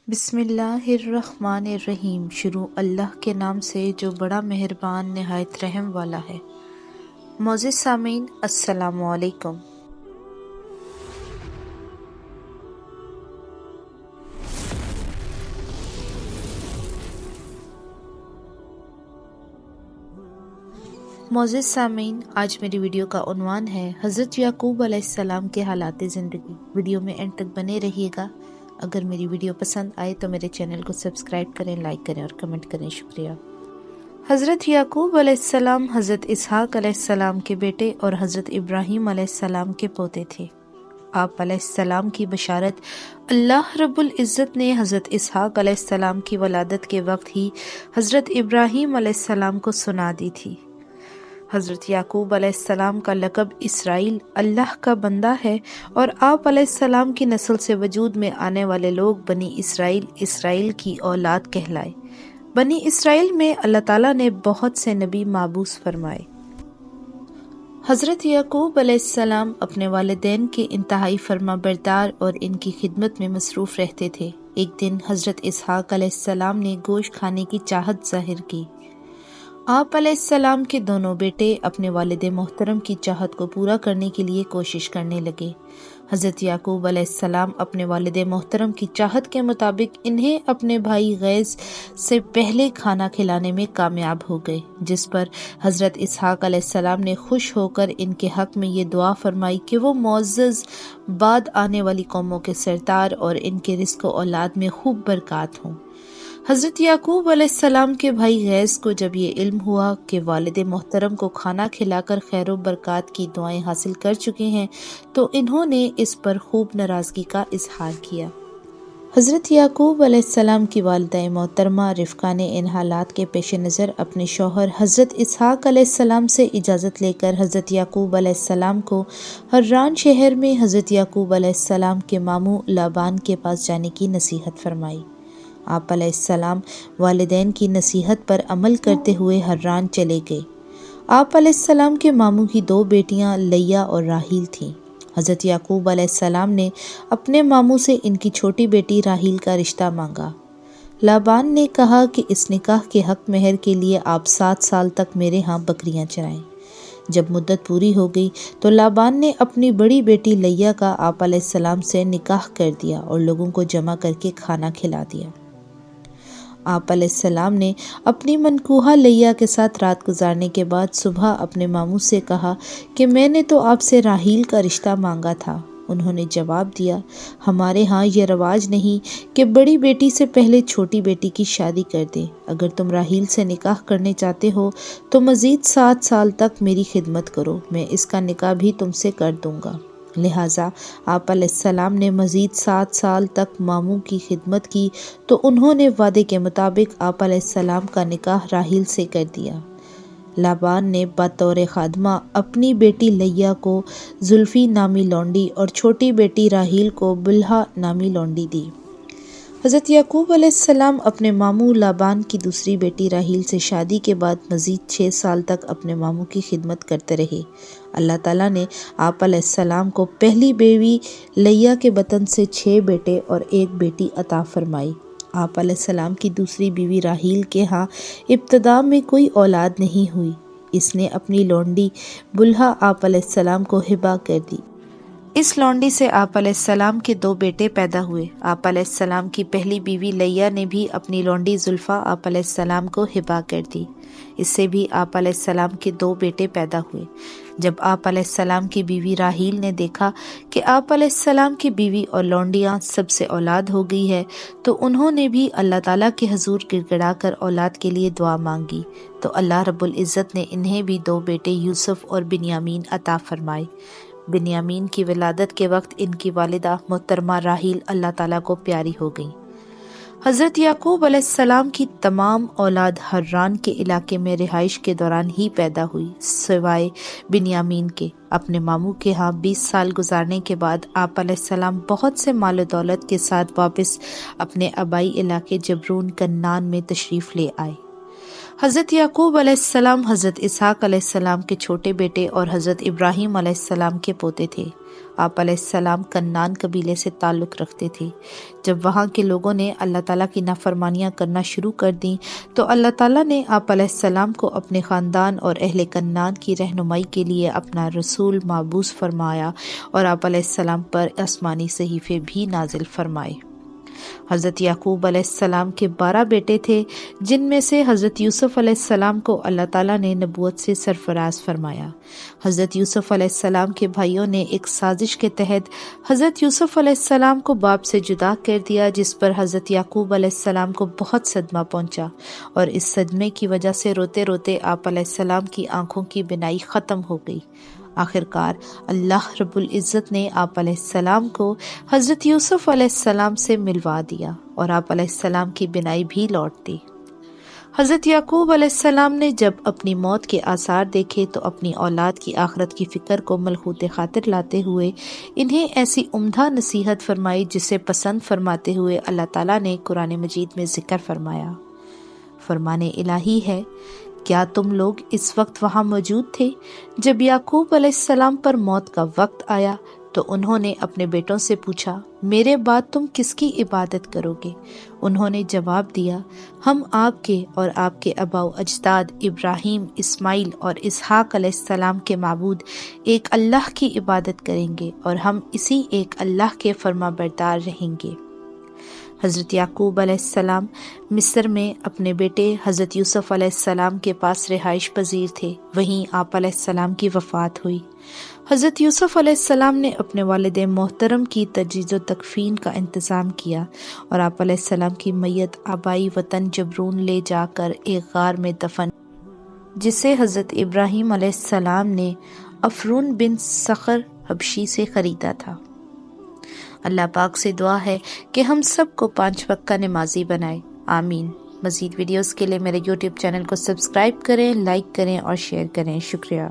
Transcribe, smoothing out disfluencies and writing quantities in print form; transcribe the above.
بسم اللہ الرحمن الرحیم۔ شروع اللہ کے نام سے جو بڑا مہربان نہایت رحم والا ہے۔ معزز سامعین، السلام علیکم۔ معزز سامعین، آج میری ویڈیو کا عنوان ہے حضرت یعقوب علیہ السلام کے حالات زندگی۔ ویڈیو میں اینڈ تک بنے رہیے گا۔ اگر میری ویڈیو پسند آئے تو میرے چینل کو سبسکرائب کریں، لائک کریں اور کمنٹ کریں۔ شکریہ۔ حضرت یعقوب علیہ السلام حضرت اسحاق علیہ السلام کے بیٹے اور حضرت ابراہیم علیہ السلام کے پوتے تھے۔ آپ علیہ السلام کی بشارت اللہ رب العزت نے حضرت اسحاق علیہ السلام کی ولادت کے وقت ہی حضرت ابراہیم علیہ السلام کو سنا دی تھی۔ حضرت یعقوب علیہ السلام کا لقب اسرائیل، اللہ کا بندہ ہے، اور آپ علیہ السلام کی نسل سے وجود میں آنے والے لوگ بنی اسرائیل، اسرائیل کی اولاد کہلائے۔ بنی اسرائیل میں اللہ تعالیٰ نے بہت سے نبی مابعوث فرمائے۔ حضرت یعقوب علیہ السلام اپنے والدین کے انتہائی فرما بردار اور ان کی خدمت میں مصروف رہتے تھے۔ ایک دن حضرت اسحاق علیہ السلام نے گوشت کھانے کی چاہت ظاہر کی۔ آپ علیہ السلام کے دونوں بیٹے اپنے والد محترم کی چاہت کو پورا کرنے کے لیے کوشش کرنے لگے۔ حضرت یعقوب علیہ السلام اپنے والد محترم کی چاہت کے مطابق انہیں اپنے بھائی غیث سے پہلے کھانا کھلانے میں کامیاب ہو گئے، جس پر حضرت اسحاق علیہ السلام نے خوش ہو کر ان کے حق میں یہ دعا فرمائی کہ وہ معزز بعد آنے والی قوموں کے سردار اور ان کے رزق و اولاد میں خوب برکات ہوں۔ حضرت یعقوب علیہ السلام کے بھائی غیث کو جب یہ علم ہوا کہ والد محترم کو کھانا کھلا کر خیر و برکات کی دعائیں حاصل کر چکے ہیں تو انہوں نے اس پر خوب ناراضگی کا اظہار کیا۔ حضرت یعقوب علیہ السلام کی والدہ محترمہ رفقہ نے ان حالات کے پیش نظر اپنے شوہر حضرت اسحاق علیہ السلام سے اجازت لے کر حضرت یعقوب علیہ السلام کو حران شہر میں حضرت یعقوب علیہ السلام کے ماموں لابان کے پاس جانے کی نصیحت فرمائی۔ آپ علیہ السلام والدین کی نصیحت پر عمل کرتے ہوئے حران چلے گئے۔ آپ علیہ السلام کے ماموں کی دو بیٹیاں لیا اور راحیل تھیں۔ حضرت یعقوب علیہ السلام نے اپنے ماموں سے ان کی چھوٹی بیٹی راحیل کا رشتہ مانگا۔ لابان نے کہا کہ اس نکاح کے حق مہر کے لیے آپ 7 سال تک میرے ہاں بکریاں چرائیں۔ جب مدت پوری ہو گئی تو لابان نے اپنی بڑی بیٹی لیا کا آپ علیہ السلام سے نکاح کر دیا اور لوگوں کو جمع کر کے کھانا کھلا دیا۔ آپ علیہ السلام نے اپنی منکوحہ لیا کے ساتھ رات گزارنے کے بعد صبح اپنے ماموں سے کہا کہ میں نے تو آپ سے راحیل کا رشتہ مانگا تھا۔ انہوں نے جواب دیا، ہمارے ہاں یہ رواج نہیں کہ بڑی بیٹی سے پہلے چھوٹی بیٹی کی شادی کر دیں۔ اگر تم راحیل سے نکاح کرنے چاہتے ہو تو مزید 7 سال تک میری خدمت کرو، میں اس کا نکاح بھی تم سے کر دوں گا۔ لہٰذا آپ علیہ السلام نے مزید 7 سال تک ماموں کی خدمت کی تو انہوں نے وعدے کے مطابق آپ علیہ السلام کا نکاح راحیل سے کر دیا۔ لابان نے بطور خادمہ اپنی بیٹی لیا کو زلفی نامی لونڈی اور چھوٹی بیٹی راحیل کو بلہا نامی لونڈی دی۔ حضرت یعقوب علیہ السلام اپنے ماموں لابان کی دوسری بیٹی راحیل سے شادی کے بعد مزید 6 سال تک اپنے ماموں کی خدمت کرتے رہے۔ اللہ تعالیٰ نے آپ علیہ السلام کو پہلی بیوی لیا کے بطن سے 6 بیٹے اور 1 بیٹی عطا فرمائی۔ آپ علیہ السلام کی دوسری بیوی راحیل کے ہاں ابتدا میں کوئی اولاد نہیں ہوئی۔ اس نے اپنی لونڈی بلہا آپ علیہ السلام کو ہبہ کر دی۔ اس لونڈی سے آپ علیہ السلام کے 2 بیٹے پیدا ہوئے۔ آپ علیہ السلام کی پہلی بیوی لیا نے بھی اپنی لونڈی زلفا آپ علیہ السلام کو ہبہ کر دی۔ اس سے بھی آپ علیہ السلام کے 2 بیٹے پیدا ہوئے۔ جب آپ علیہ السلام کی بیوی راحیل نے دیکھا کہ آپ علیہ السلام کی بیوی اور لونڈیاں سب سے اولاد ہو گئی ہے تو انہوں نے بھی اللہ تعالیٰ کے حضور گڑ گڑا کر اولاد کے لیے دعا مانگی تو اللہ رب العزت نے انہیں بھی 2 بیٹے یوسف اور بنیامین عطا فرمائے۔ بنیامین کی ولادت کے وقت ان کی والدہ محترمہ راحیل اللہ تعالیٰ کو پیاری ہو گئیں۔ حضرت یعقوب علیہ السلام کی تمام اولاد حران کے علاقے میں رہائش کے دوران ہی پیدا ہوئی، سوائے بنیامین کے۔ اپنے ماموں کے ہاں 20 سال گزارنے کے بعد آپ علیہ السلام بہت سے مال و دولت کے ساتھ واپس اپنے آبائی علاقے جبرون کنعان میں تشریف لے آئے۔ حضرت یعقوب علیہ السلام حضرت اسحاق علیہ السلام کے چھوٹے بیٹے اور حضرت ابراہیم علیہ السلام کے پوتے تھے۔ آپ علیہ السلام کنان قبیلے سے تعلق رکھتے تھے۔ جب وہاں کے لوگوں نے اللہ تعالیٰ کی نافرمانیاں کرنا شروع کر دیں تو اللہ تعالیٰ نے آپ علیہ السلام کو اپنے خاندان اور اہل کنان کی رہنمائی کے لیے اپنا رسول مبعوث فرمایا اور آپ علیہ السلام پر آسمانی صحیفے بھی نازل فرمائے۔ حضرت یعقوب علیہ السلام کے 12 بیٹے تھے، جن میں سے حضرت یوسف علیہ السلام کو اللہ تعالیٰ نے نبوت سے سرفراز فرمایا۔ حضرت یوسف علیہ السلام کے بھائیوں نے ایک سازش کے تحت حضرت یوسف علیہ السلام کو باپ سے جدا کر دیا، جس پر حضرت یعقوب علیہ السلام کو بہت صدمہ پہنچا، اور اس صدمے کی وجہ سے روتے روتے آپ علیہ السلام کی آنکھوں کی بینائی ختم ہو گئی۔ آخرکار اللہ رب العزت نے آپ علیہ السلام کو حضرت یوسف علیہ السلام سے ملوا دیا اور آپ علیہ السلام کی بینائی بھی لوٹ دی۔ حضرت یعقوب علیہ السلام نے جب اپنی موت کے آثار دیکھے تو اپنی اولاد کی آخرت کی فکر کو ملحوظ خاطر لاتے ہوئے انہیں ایسی عمدہ نصیحت فرمائی جسے پسند فرماتے ہوئے اللہ تعالیٰ نے قرآن مجید میں ذکر فرمایا۔ فرمان الہی ہے، کیا تم لوگ اس وقت وہاں موجود تھے جب یعقوب علیہ السلام پر موت کا وقت آیا تو انہوں نے اپنے بیٹوں سے پوچھا، میرے بعد تم کس کی عبادت کرو گے؟ انہوں نے جواب دیا، ہم آپ کے اور آپ کے آباء و اجداد ابراہیم، اسماعیل اور اسحاق علیہ السلام کے معبود ایک اللہ کی عبادت کریں گے اور ہم اسی ایک اللہ کے فرما بردار رہیں گے۔ حضرت یعقوب علیہ السلام مصر میں اپنے بیٹے حضرت یوسف علیہ السلام کے پاس رہائش پذیر تھے، وہیں آپ علیہ السلام کی وفات ہوئی۔ حضرت یوسف علیہ السلام نے اپنے والد محترم کی تجہیز و تکفین کا انتظام کیا اور آپ علیہ السلام کی میت آبائی وطن جبرون لے جا کر ایک غار میں دفن، جسے حضرت ابراہیم علیہ السلام نے افرون بن صخر حبشی سے خریدا تھا۔ اللہ پاک سے دعا ہے کہ ہم سب کو 5 وقت کا نمازی بنائے، آمین۔ مزید ویڈیوز کے لیے میرے یوٹیوب چینل کو سبسکرائب کریں، لائک کریں اور شیئر کریں۔ شکریہ۔